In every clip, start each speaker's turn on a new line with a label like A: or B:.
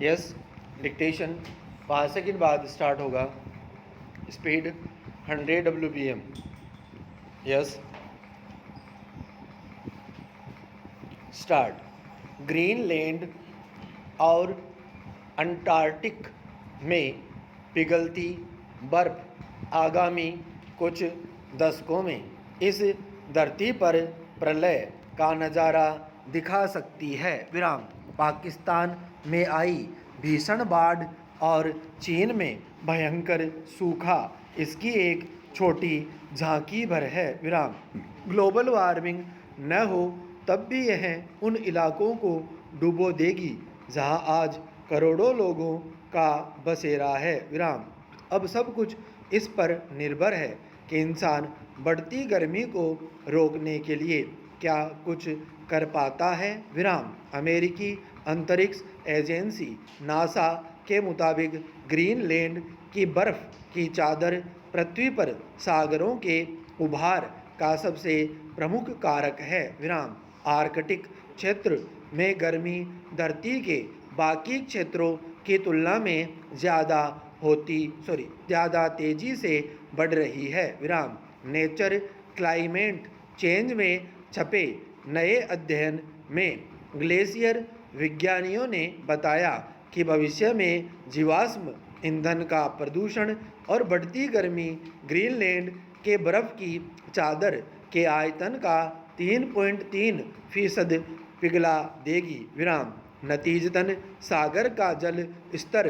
A: Yes, dictation 5 second बाद start होगा। Speed 100 WPM। Yes, start. Greenland और अंटार्कटिक में पिघलती बर्फ आगामी कुछ दशकों में इस धरती पर प्रलय का नज़ारा दिखा सकती है। विराम। पाकिस्तान में आई भीषण बाढ़ और चीन में भयंकर सूखा इसकी एक छोटी झांकी भर है। विराम। ग्लोबल वार्मिंग न हो तब भी यह उन इलाकों को डुबो देगी जहां आज करोड़ों लोगों का बसेरा है। विराम। अब सब कुछ इस पर निर्भर है कि इंसान बढ़ती गर्मी को रोकने के लिए क्या कुछ कर पाता है। विराम। अमेरिकी अंतरिक्ष एजेंसी नासा के मुताबिक ग्रीनलैंड की बर्फ की चादर पृथ्वी पर सागरों के उभार का सबसे प्रमुख कारक है। विराम। आर्कटिक क्षेत्र में गर्मी धरती के बाकी क्षेत्रों की तुलना में ज़्यादा तेज़ी से बढ़ रही है। विराम। नेचर क्लाइमेट चेंज में छपे नए अध्ययन में ग्लेशियर विज्ञानियों ने बताया कि भविष्य में जीवाश्म ईंधन का प्रदूषण और बढ़ती गर्मी ग्रीनलैंड के बर्फ की चादर के आयतन का 3.3% पिघला देगी। विराम। नतीजतन सागर का जल स्तर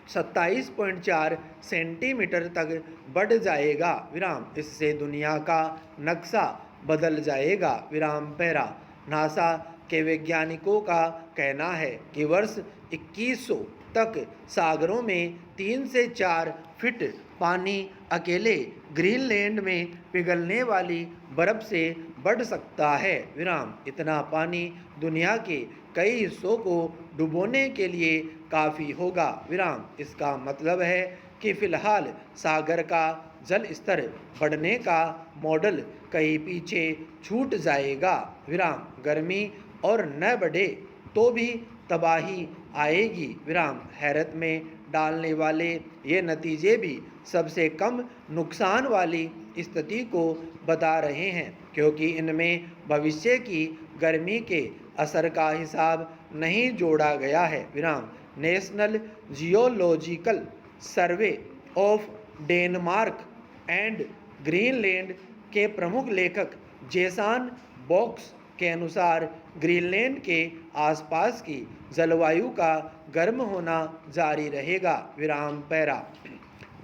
A: 27.4 सेंटीमीटर तक बढ़ जाएगा। विराम। इससे दुनिया का नक्शा बदल जाएगा। विराम। पैरा। नासा के वैज्ञानिकों का कहना है कि वर्ष 2100 तक सागरों में 3 से 4 फीट पानी अकेले ग्रीनलैंड में पिघलने वाली बर्फ से बढ़ सकता है। विराम। इतना पानी दुनिया के कई हिस्सों को डुबोने के लिए काफ़ी होगा। विराम। इसका मतलब है कि फिलहाल सागर का जल स्तर बढ़ने का मॉडल कहीं पीछे छूट जाएगा। विराम। गर्मी और न बढ़े तो भी तबाही आएगी। विराम। हैरत में डालने वाले ये नतीजे भी सबसे कम नुकसान वाली स्थिति को बता रहे हैं क्योंकि इनमें भविष्य की गर्मी के असर का हिसाब नहीं जोड़ा गया है। विराम। National geological survey of Denmark and Greenland के प्रमुख लेखक जेसन बॉक्स के अनुसार ग्रीनलैंड के आसपास की जलवायु का गर्म होना जारी रहेगा। विराम। पैरा।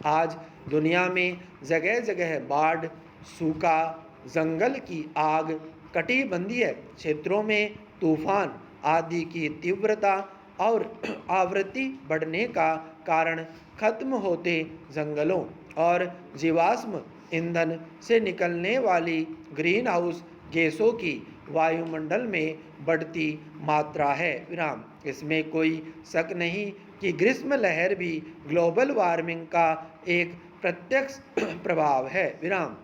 A: आज दुनिया में जगह जगह बाढ़, सूखा, जंगल की आग, कटिबंधीय क्षेत्रों में तूफान आदि की तीव्रता और आवृत्ति बढ़ने का कारण खत्म होते जंगलों और जीवाश्म ईंधन से निकलने वाली ग्रीन हाउस गैसों की वायुमंडल में बढ़ती मात्रा है। विराम। इसमें कोई शक नहीं कि ग्रीष्म लहर भी ग्लोबल वार्मिंग का एक प्रत्यक्ष प्रभाव है। विराम।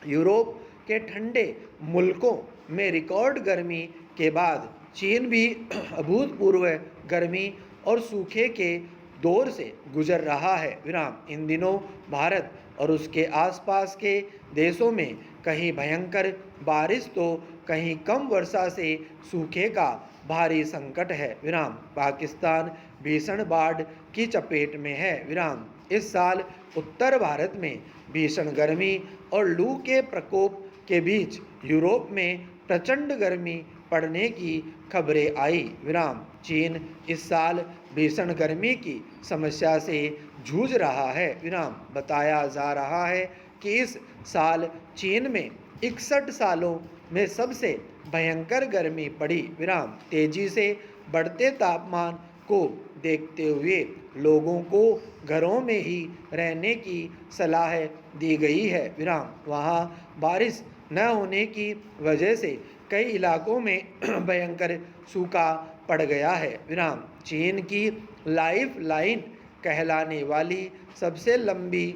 A: यूरोप के ठंडे मुल्कों में रिकॉर्ड गर्मी के बाद चीन भी अभूतपूर्व गर्मी और सूखे के दौर से गुजर रहा है। विराम। इन दिनों भारत और उसके आसपास के देशों में कहीं भयंकर बारिश तो कहीं कम वर्षा से सूखे का भारी संकट है। विराम। पाकिस्तान भीषण बाढ़ की चपेट में है। विराम। इस साल उत्तर भारत में भीषण गर्मी और लू के प्रकोप के बीच यूरोप में प्रचंड गर्मी पड़ने की खबरें आई। विराम। चीन इस साल भीषण गर्मी की समस्या से जूझ रहा है। विराम। बताया जा रहा है कि इस साल चीन में 61 सालों में सबसे भयंकर गर्मी पड़ी। विराम। तेजी से बढ़ते तापमान को देखते हुए लोगों को घरों में ही रहने की सलाह दी गई है। विराम। वहाँ बारिश न होने की वजह से कई इलाकों में भयंकर सूखा पड़ गया है। विराम। चीन की लाइफ लाइन कहलाने वाली सबसे लंबी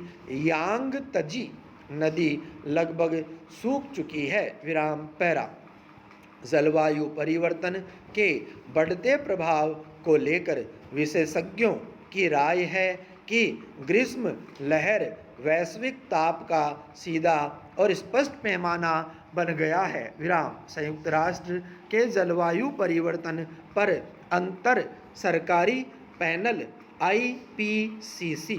A: यांगत्जी नदी लगभग सूख चुकी है। विराम। पैरा। जलवायु परिवर्तन के बढ़ते प्रभाव को लेकर विशेषज्ञों की राय है कि ग्रीष्म लहर वैश्विक ताप का सीधा और स्पष्ट पैमाना बन गया है। विराम। संयुक्त राष्ट्र के जलवायु परिवर्तन पर अंतर सरकारी पैनल IPCC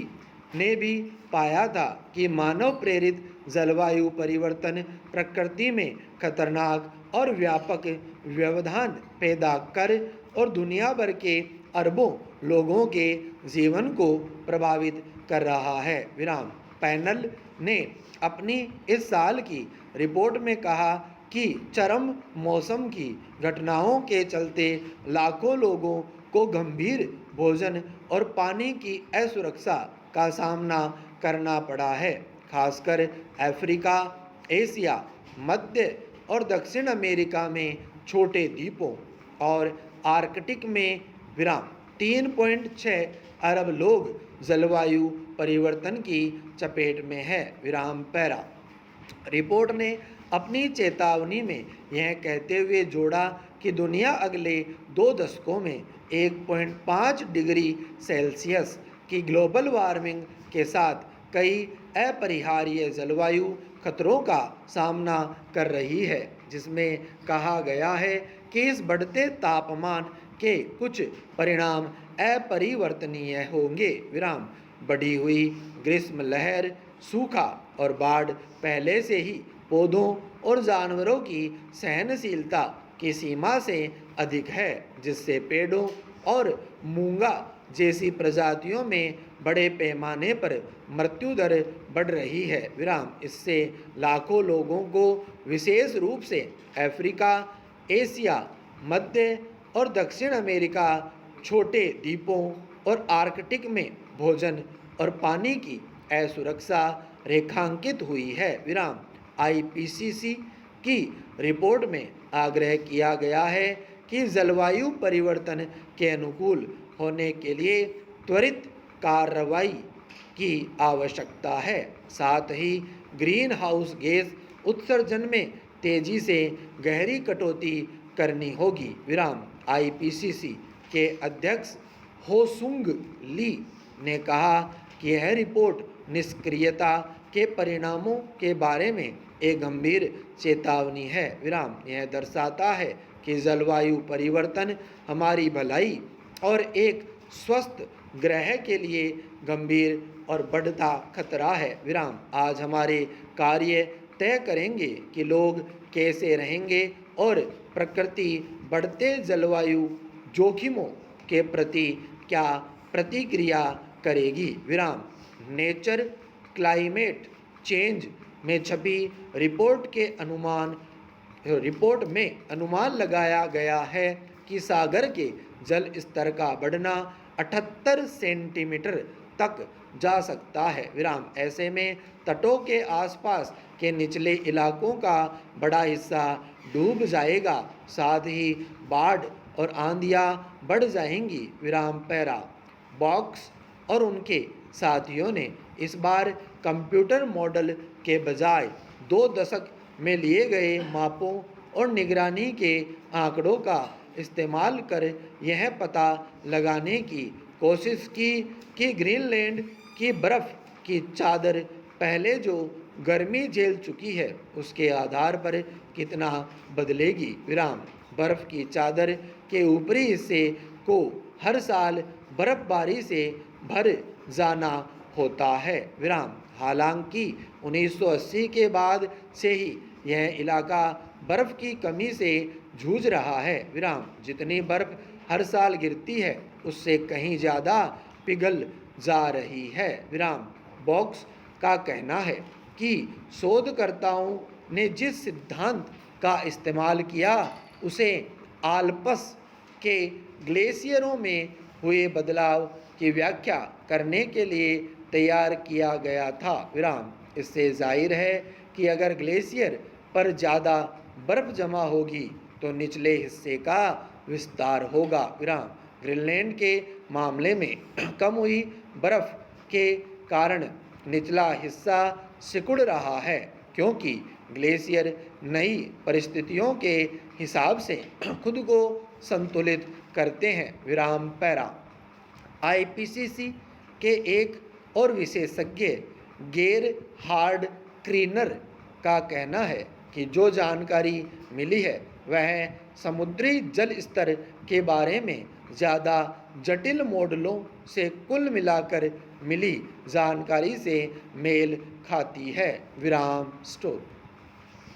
A: ने भी पाया था कि मानव प्रेरित जलवायु परिवर्तन प्रकृति में खतरनाक और व्यापक व्यवधान पैदा कर और दुनिया भर के अरबों लोगों के जीवन को प्रभावित कर रहा है। विराम। पैनल ने अपनी इस साल की रिपोर्ट में कहा कि चरम मौसम की घटनाओं के चलते लाखों लोगों को गंभीर भोजन और पानी की असुरक्षा का सामना करना पड़ा है, खासकर अफ्रीका, एशिया, मध्य और दक्षिण अमेरिका में छोटे द्वीपों और आर्कटिक में। विराम। 3.6 अरब लोग जलवायु परिवर्तन की चपेट में है। विराम पैरा। रिपोर्ट ने अपनी चेतावनी में यह कहते हुए जोड़ा कि दुनिया अगले 2 दशकों में 1.5 डिग्री सेल्सियस की ग्लोबल वार्मिंग के साथ कई अपरिहार्य जलवायु खतरों का सामना कर रही है, जिसमें कहा गया है कि इस बढ़ते तापमान के कुछ परिणाम अपरिवर्तनीय होंगे। विराम। बढ़ी हुई ग्रीष्म लहर, सूखा और बाढ़ पहले से ही पौधों और जानवरों की सहनशीलता की सीमा से अधिक है, जिससे पेड़ों और मूंगा जैसी प्रजातियों में बड़े पैमाने पर मृत्यु दर बढ़ रही है। विराम। इससे लाखों लोगों को विशेष रूप से अफ्रीका, एशिया, मध्य और दक्षिण अमेरिका, छोटे द्वीपों और आर्कटिक में भोजन और पानी की असुरक्षा रेखांकित हुई है। विराम। IPCC की रिपोर्ट में आग्रह किया गया है कि जलवायु परिवर्तन के अनुकूल होने के लिए त्वरित कार्रवाई की आवश्यकता है। साथ ही ग्रीन हाउस गैस उत्सर्जन में तेजी से गहरी कटौती करनी होगी। विराम। IPCC के अध्यक्ष होसुंग ली ने कहा कि यह रिपोर्ट निष्क्रियता के परिणामों के बारे में एक गंभीर चेतावनी है। विराम। यह दर्शाता है कि जलवायु परिवर्तन हमारी भलाई और एक स्वस्थ ग्रह के लिए गंभीर और बढ़ता खतरा है। विराम। आज हमारे कार्य तय करेंगे कि लोग कैसे रहेंगे और प्रकृति बढ़ते जलवायु जोखिमों के प्रति क्या प्रतिक्रिया करेगी। विराम। नेचर क्लाइमेट चेंज में छपी रिपोर्ट में अनुमान लगाया गया है कि सागर के जल स्तर का बढ़ना 78 सेंटीमीटर तक जा सकता है। विराम। ऐसे में तटों के आसपास के निचले इलाकों का बड़ा हिस्सा डूब जाएगा, साथ ही बाढ़ और आंधियाँ बढ़ जाएंगी। विराम पैरा। बॉक्स और उनके साथियों ने इस बार कंप्यूटर मॉडल के बजाय 2 दशक में लिए गए मापों और निगरानी के आंकड़ों का इस्तेमाल कर यह पता लगाने की कोशिश की कि ग्रीनलैंड की बर्फ़ की चादर पहले जो गर्मी झेल चुकी है उसके आधार पर कितना बदलेगी। विराम। बर्फ़ की चादर के ऊपरी हिस्से को हर साल बर्फबारी से भर जाना होता है। विराम। हालांकि 1980 के बाद से ही यह इलाका बर्फ़ की कमी से जूझ रहा है। विराम। जितनी बर्फ़ हर साल गिरती है उससे कहीं ज़्यादा पिघल जा रही है। विराम। बॉक्स का कहना है कि शोधकर्ताओं ने जिस सिद्धांत का इस्तेमाल किया उसे आल्प्स के ग्लेशियरों में हुए बदलाव की व्याख्या करने के लिए तैयार किया गया था। विराम। इससे जाहिर है कि अगर ग्लेशियर पर ज़्यादा बर्फ़ जमा होगी तो निचले हिस्से का विस्तार होगा। विराम। ग्रीनलैंड के मामले में कम हुई बर्फ़ के कारण निचला हिस्सा सिकुड़ रहा है, क्योंकि ग्लेशियर नई परिस्थितियों के हिसाब से खुद को संतुलित करते हैं। विराम पैरा। आईपीसीसी के एक और विशेषज्ञ गेर हार्ड क्रीनर का कहना है कि जो जानकारी मिली है वह समुद्री जल स्तर के बारे में ज़्यादा जटिल मॉडलों से कुल मिलाकर मिली जानकारी से मेल खाती है। विराम स्टॉप।